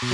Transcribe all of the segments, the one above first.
प्रभु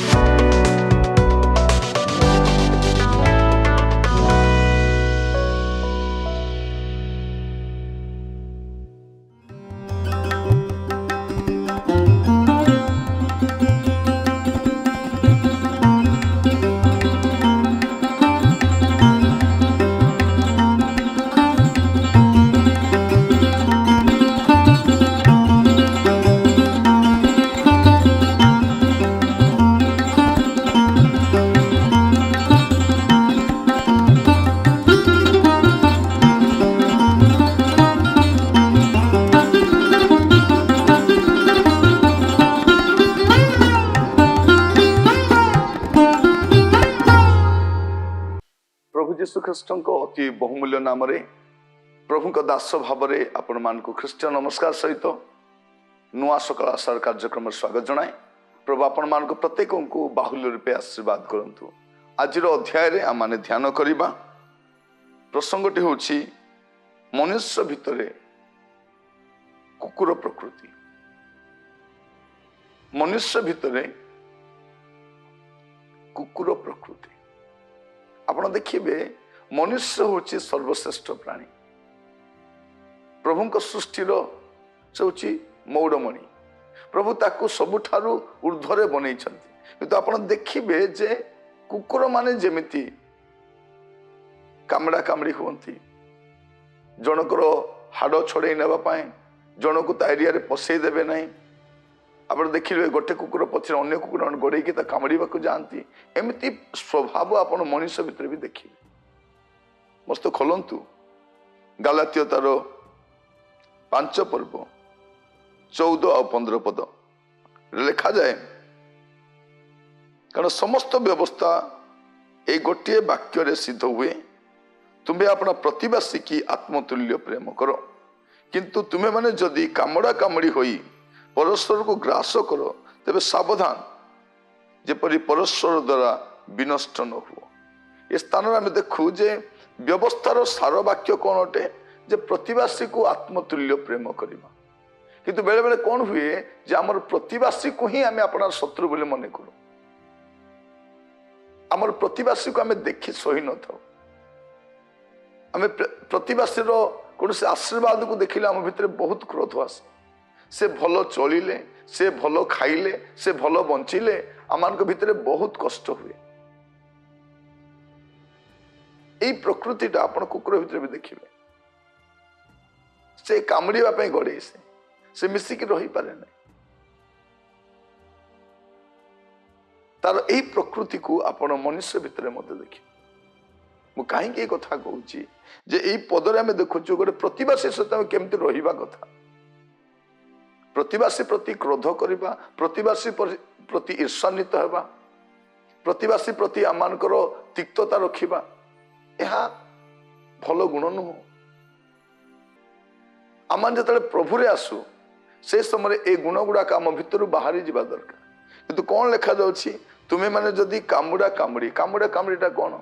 जीशु ख्रीष्ट अति बहुमूल्य नाम प्रभु दास भाव में आपण मान ख्रीष्टियन नमस्कार सहित नुआ सकाल आशार कार्यक्रम स्वागत जनाए। प्रभु आपण मान प्रत्येक को बाहुल्य रूपे आशीर्वाद करंतु। आज अध्याय आम मैंने ध्यान करवा प्रसंगटी हूँ मनुष्य भितर कुकुर प्रकृति। मनुष्य भितर कुकुर प्रकृति आपण देखिए मनुष्य हूँ सर्वश्रेष्ठ प्राणी। प्रभु सृष्टिर से हूँ मौड़मणि। प्रभु ताकू सबुठारु ऊर्ध्वरे बनई किंतु आपण देखिए जे कुकुर माने जेमिति कामड़ा कामड़ी हुंती जनकर हाड़ छड़े नापी जन को एरिया पसई देवे ना। आप देखिए गोटे कुकुर पछे अन्य कुकुर गोड़े कामड़ा जाती एमती स्वभाव आप मनुष्य भितर भी देखिए। मस्त खोलंतु गालातिय तार 5 पर्व 14 और 15 पद लिखा जाए कारण समस्त व्यवस्था एक गोटे वाक्य सिद्ध हुए तुम्हें अपना प्रतिवासी की आत्मतुल्य प्रेम करो किंतु तुम्हें माने जदि कामड़ा कामड़ी होई परस्पर को ग्रास करो तेरे सावधान जेपरी परस्पर द्वारा विनष्ट न हो। ये स्थान आम देखू जे व्यवस्थार सार वाक्य कौन अटे जे प्रतिवासी को आत्मतुल्य प्रेम करवा किंतु बेले बेले कौन हुए जे आमर प्रतिवासी को ही आम अपना शत्रु बोले मन करूँ। आमर प्रतिवासी को आम देखी सही न था। आम प्रतिवासी कौन से आशीर्वाद को देखिले आम भितर बहुत क्रोध आसे। से भल चलिले से भल खाइले से भल बंचिले आम भितर बहुत कष्ट हुए। यही प्रकृतिटा आप कुकुर भितर भी देखिए से कामुड़ा गड़े से मिसिक रही पारे ना। तार यही प्रकृति को आपण मनुष्य भितर मत देखिए। मु कहीं कथा कहूँ जे यही पदरे आम देखु गोटे प्रतिवासी सहित केमती रहिबा कथा। प्रतिवासी प्रति क्रोध करवा प्रतिवासी प्रति ईर्षान्वित होगा प्रतिवासी प्रति आमानकर तिक्तता रखिबा यह भल गुण नुह। आम जो प्रभु रे आसु से समय ए गुण गुड़ाक आम भितर बाहरी जा दरकार किंतु कौन लिखा जाउछि तुम्हें माने जदि कामुड़ा कामुड़ी कामुड़ीटा कौन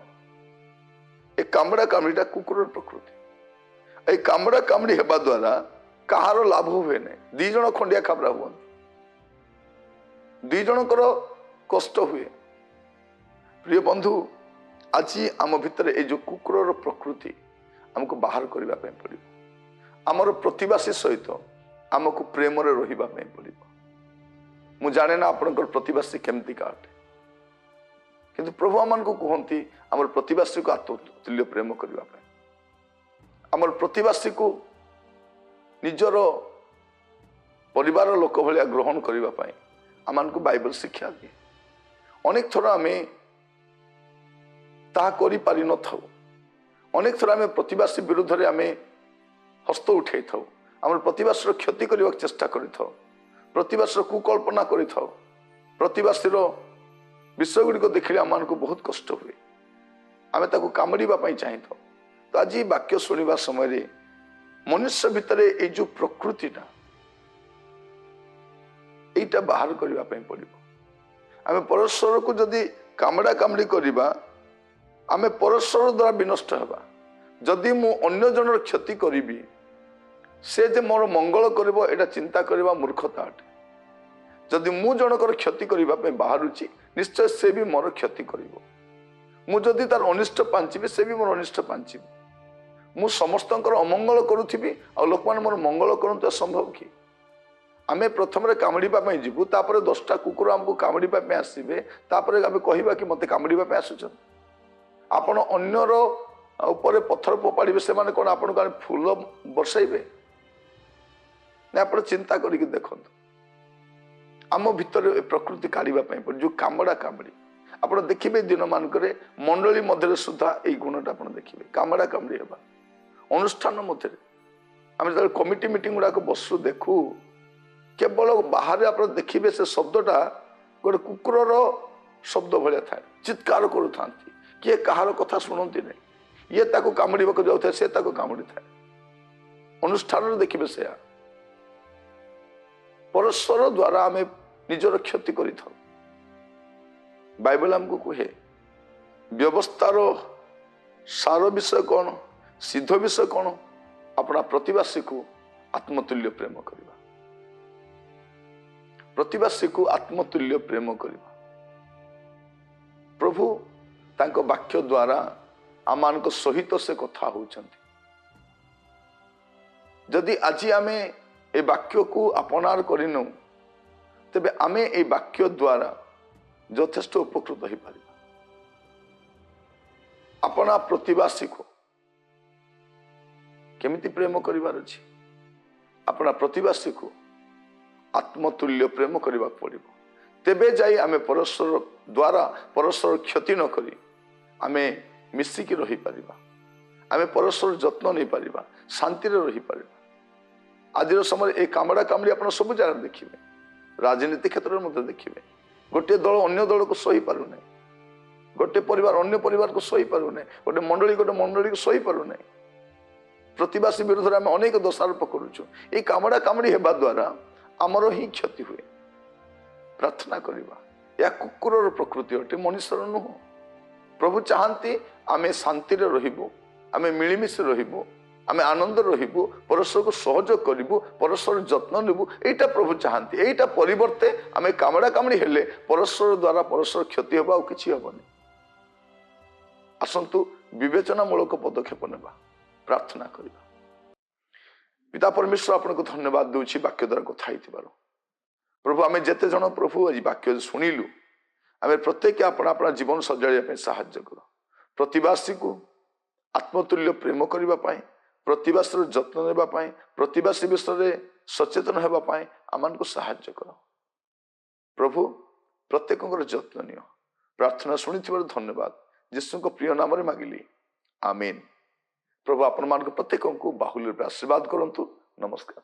ए कामुड़ा कामुड़ीटा कुकुर प्रकृति। ए कामुड़ा कामुड़ी हेबा द्वारा कहार लाभ हुए नहीं। दी जन खंडिया खाबरा हुआ दी जनकर कष्ट हुए। प्रिय बंधु आज आम भितर ए जो कुकुर प्रकृति आमको बाहर करने पड़ो। आमर प्रतिवासी सहित आमको प्रेम रहिबा पड़ो। मु जाने ना आपनकर प्रतिवासी केमती काटे किंतु प्रभु आम को कहती आमर प्रतिवासी को आत्मतुल्य प्रेम करने आमर प्रतिवासी को निजर परिवार लोक भाया ग्रहण करने आम को बाइबल शिक्षा दिए। अनेक थर आम ता करि न था। अनेक थर आम प्रतिवासी विरुद्ध रे आम हस्त उठे था। आम प्रतिवासी क्षति करने चेष्टा कर प्रतिवासी कुकल्पना कर प्रतिवासी विषय गुड़िक देखिले आम को बहुत कष्ट हुए। आम ताको कामुड़ा चाहे तो आज वाक्य शुणा समय मनुष्य भितर ये जो प्रकृतिटा यहीटा बाहर करने पड़ो। आम परस्पर को जदि कामड़ा कामड़ी करवा आम परस्पर द्वारा विनष्ट होगा। जदि मु अन्य जनर क्षति करी से जे मोर मंगल करिवो एटा चिंता करवा मूर्खता अटे। जदि मु जनकर क्षति करने बाहरुची निश्चय से भी मोर क्षति करिवो। मु जदि तार अनिष्ट पांचिबी से भी मोर अनिष्ट पांचिबी। मु समस्तंकर अमंगल करुथिबी आ लोक मान मोर मंगल करंत संभव कि? आमे प्रथम कामुड़ीबा पई जिबु तापर 10टा कुकुर हमको कामुड़ीबा पई आसीबे तापर आमे कहिबा कि मते कामुड़ीबा पई आसुछन। आपण अन्यर ऊपर पत्थर फोपाड़े से कौन आपण को फूल बरसाइबे ना? आप चिंता करके देखो आम भितर प्रकृति काढ़ापी पड़े जो कामड़ा कामड़ी आप देखिए दिन मानक मंडली मध्य सुधा यही गुणटा आप देखिए कामड़ा कामड़ी हेबा अनुष्ठान मध्य आम जो कमिटी मीटिंग गुड़ाक बसु देखू केवल बाहर आप देखिए से शब्दटा गोटे कुकुर शब्द भाया थाए चित्कार करूँ किए कहार कथा शुणती नहीं ये ताको कामुड़ी जाऊे से कामुड़ी थाए अनुष्ठान देखिए से परस्पर द्वारा आम निजर क्षति कर बाइबल आमको कहे व्यवस्थार सार विषय कौन सिद्ध विषय कौन अपना प्रतिवासी को आत्मतुल्य प्रेम करवा। प्रतिवासी को आत्मतुल्य प्रेम करवा। प्रभु तांको वाक्य द्वारा आम सहित से कथा होचंती। जदि आज आमे ए वाक्य को अपनार करिनु तेबे आमे ए वाक्य द्वारा यथेष्ट उपकृत हो पार। अपना प्रतिवासी को केमिति प्रेम करिवार अछि? अपना प्रतिवासी को आत्मतुल्य प्रेम करबा पड़िबो। तेबे जाई आमे परस्पर द्वारा परस्पर क्षति न करी आमे मिसिकी रही पारिबा। आमे परस्पर जत्न नहीं पारिबा, शांति रे रही पारिबा। आज समय ए कामड़ा कामड़ी आप सब जगह देखिए, राजनीति क्षेत्र में देखिए गोटे दल अन्य दल को सही पारु नहीं, गोटे परिवार अन्य परिवार को सही पारु नहीं, गोटे मंडली को सही पारु नहीं। प्रतिवासी विरुद्ध में अनेक दोषारोप करुचु। ये कामड़ा कामड़ी हेबा द्वारा आमर ही क्षति हुए। प्रार्थना करवा या कुकुर प्रकृति अटे, मनुष्यर नुह। प्रभु चाहती आमे शांति रे रहिबो, आमे मिलिमिशि रहिबो, आमे आनंद रहिबो, परस्पर को सहयोग करिबो, परस्पर जत्न नेबु। एटा प्रभु चाहती। एटा परिवर्ते आमे कामड़ा कामड़ी हेले परस्पर द्वारा परस्पर क्षति होबा और किछि होबनी। आसंतु विवेचनामूलक पदक्षेप नेबा, प्रार्थना करवा। पिता परमेश्वर आपन को धन्यवाद दूची वाक्य द्वारा कथा हिथिबारो। प्रभु आमे जेते जन प्रभु आज वाक्य सुनिलु आमे प्रत्येक अपना अपना जीवन सजाड़िया पे साहाय्य कर। प्रतिवासी को आत्मतुल्य प्रेम करबा पाए, प्रतिवासी जत्न नेबा पाए, प्रतिवासी विषय सचेतन हेबा पाए आमान को साहाय्य कर। प्रभु प्रत्येक जत्न नियो। प्रार्थना शुणिथिबार धन्यवाद। यीशु को प्रिय नाम रे मागिली, आमीन। प्रभु आपण मान प्रत्येक को बाहुल्य आशीर्वाद करंतु। नमस्कार।